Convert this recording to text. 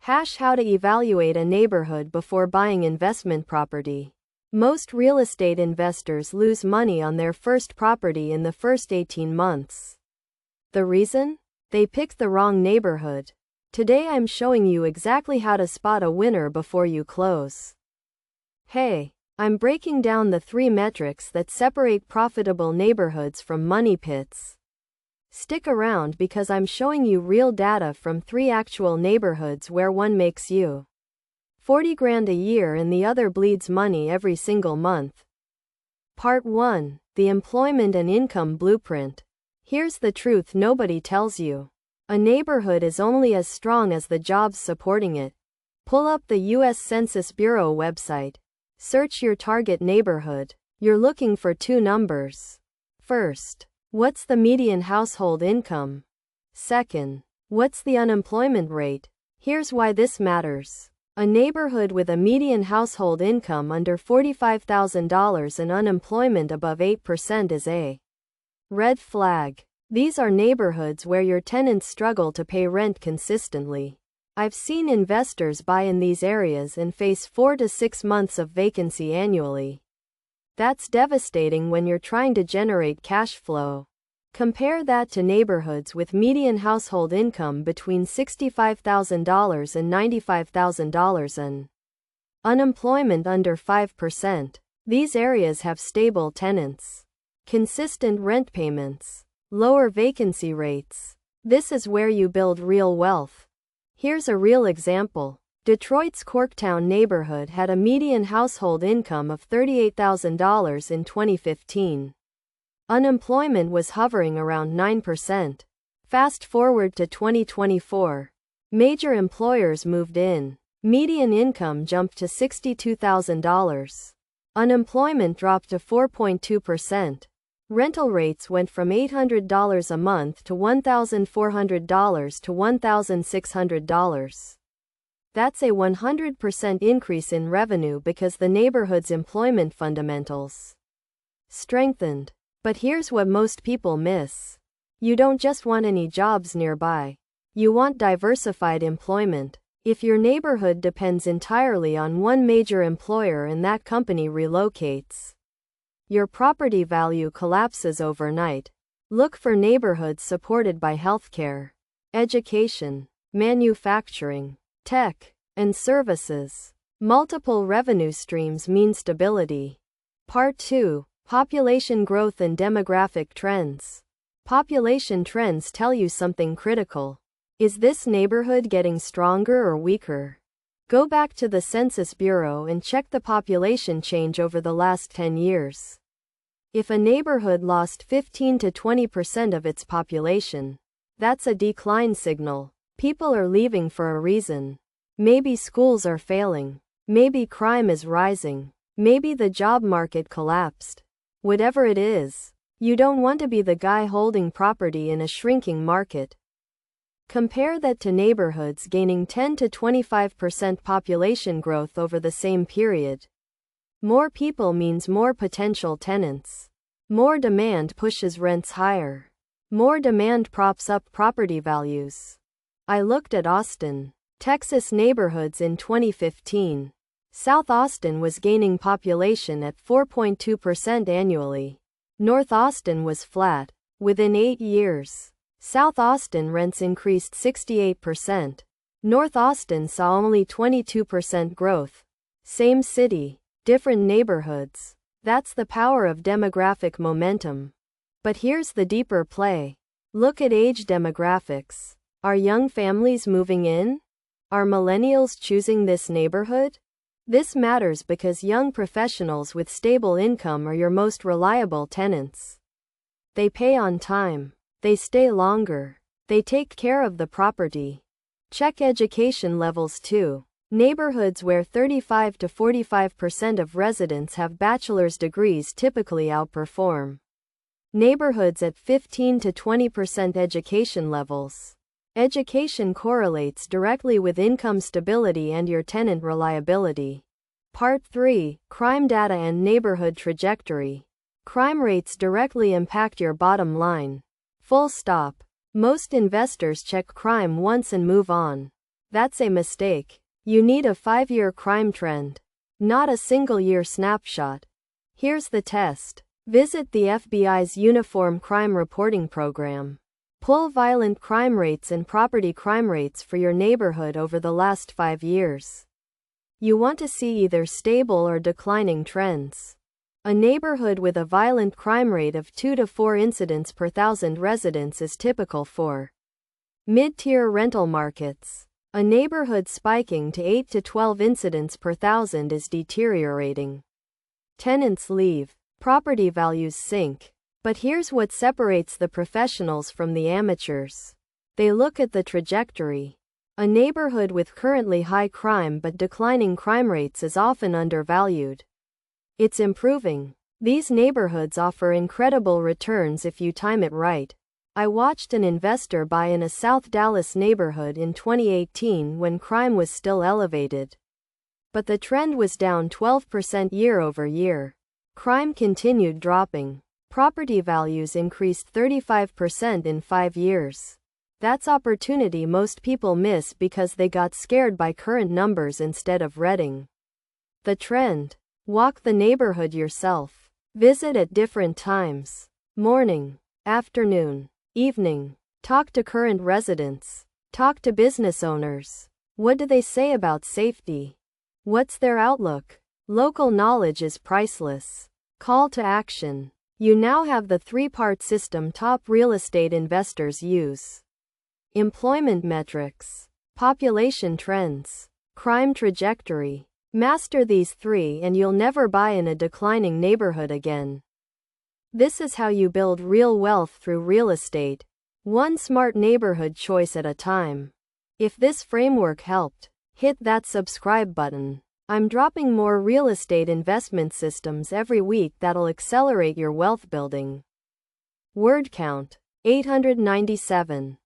How to evaluate a neighborhood before buying investment property. Most real estate investors lose money on their first property in the first 18 months. The reason? They picked the wrong neighborhood. Today I'm showing you exactly how to spot a winner before you close. Hey, I'm breaking down the 3 metrics that separate profitable neighborhoods from money pits. Stick around because I'm showing you real data from 3 actual neighborhoods where one makes you 40 grand a year and the other bleeds money every single month. Part 1. The Employment and Income Blueprint. Here's the truth nobody tells you. A neighborhood is only as strong as the jobs supporting it. Pull up the U.S. Census Bureau website. Search your target neighborhood. You're looking for 2 numbers. First, what's the median household income? Second, what's the unemployment rate? Here's why this matters. A neighborhood with a median household income under $45,000 and unemployment above 8% is a red flag. These are neighborhoods where your tenants struggle to pay rent consistently. I've seen investors buy in these areas and face 4 to 6 months of vacancy annually. That's devastating when you're trying to generate cash flow. Compare that to neighborhoods with median household income between $65,000 and $95,000 and unemployment under 5%. These areas have stable tenants, consistent rent payments, lower vacancy rates. This is where you build real wealth. Here's a real example. Detroit's Corktown neighborhood had a median household income of $38,000 in 2015. Unemployment was hovering around 9%. Fast forward to 2024. Major employers moved in. Median income jumped to $62,000. Unemployment dropped to 4.2%. Rental rates went from $800 a month to $1,400 to $1,600. That's a 100% increase in revenue because the neighborhood's employment fundamentals strengthened. But here's what most people miss. You don't just want any jobs nearby. You want diversified employment. If your neighborhood depends entirely on one major employer and that company relocates, your property value collapses overnight. Look for neighborhoods supported by healthcare, education, manufacturing, tech, and services. Multiple revenue streams mean stability. Part 2. Population growth and demographic trends. Population trends tell you something critical. Is this neighborhood getting stronger or weaker? Go back to the Census Bureau and check the population change over the last 10 years. If a neighborhood lost 15 to 20% of its population, that's a decline signal. People are leaving for a reason. Maybe schools are failing. Maybe crime is rising. Maybe the job market collapsed. Whatever it is, you don't want to be the guy holding property in a shrinking market. Compare that to neighborhoods gaining 10 to 25% population growth over the same period. More people means more potential tenants. More demand pushes rents higher. More demand props up property values. I looked at Austin, Texas neighborhoods in 2015. South Austin was gaining population at 4.2% annually. North Austin was flat. Within 8 years, South Austin rents increased 68%. North Austin saw only 22% growth. Same city, different neighborhoods. That's the power of demographic momentum. But here's the deeper play. Look at age demographics. Are young families moving in? Are millennials choosing this neighborhood? This matters because young professionals with stable income are your most reliable tenants. They pay on time. They stay longer. They take care of the property. Check education levels too. Neighborhoods where 35 to 45% of residents have bachelor's degrees typically outperform neighborhoods at 15 to 20% education levels. Education correlates directly with income stability and your tenant reliability. Part 3. Crime data and neighborhood trajectory. Crime rates directly impact your bottom line. Full stop. Most investors check crime once and move on. That's a mistake. You need a 5-year crime trend, not a single-year snapshot. Here's the test. Visit the FBI's Uniform Crime Reporting Program. Pull violent crime rates and property crime rates for your neighborhood over the last 5 years. You want to see either stable or declining trends. A neighborhood with a violent crime rate of 2 to 4 incidents per thousand residents is typical for mid-tier rental markets. A neighborhood spiking to 8 to 12 incidents per thousand is deteriorating. Tenants leave. Property values sink. But here's what separates the professionals from the amateurs. They look at the trajectory. A neighborhood with currently high crime but declining crime rates is often undervalued. It's improving. These neighborhoods offer incredible returns if you time it right. I watched an investor buy in a South Dallas neighborhood in 2018 when crime was still elevated. But the trend was down 12% year over year. Crime continued dropping. Property values increased 35% in 5 years. That's opportunity most people miss because they got scared by current numbers instead of reading the trend. Walk the neighborhood yourself. Visit at different times. Morning, afternoon, evening. Talk to current residents. Talk to business owners. What do they say about safety? What's their outlook? Local knowledge is priceless. Call to action. You now have the 3-part system top real estate investors use. Employment metrics, population trends, crime trajectory. Master these 3 and you'll never buy in a declining neighborhood again. This is how you build real wealth through real estate, one smart neighborhood choice at a time. If this framework helped, hit that subscribe button. I'm dropping more real estate investment systems every week that'll accelerate your wealth building. Word count: 897.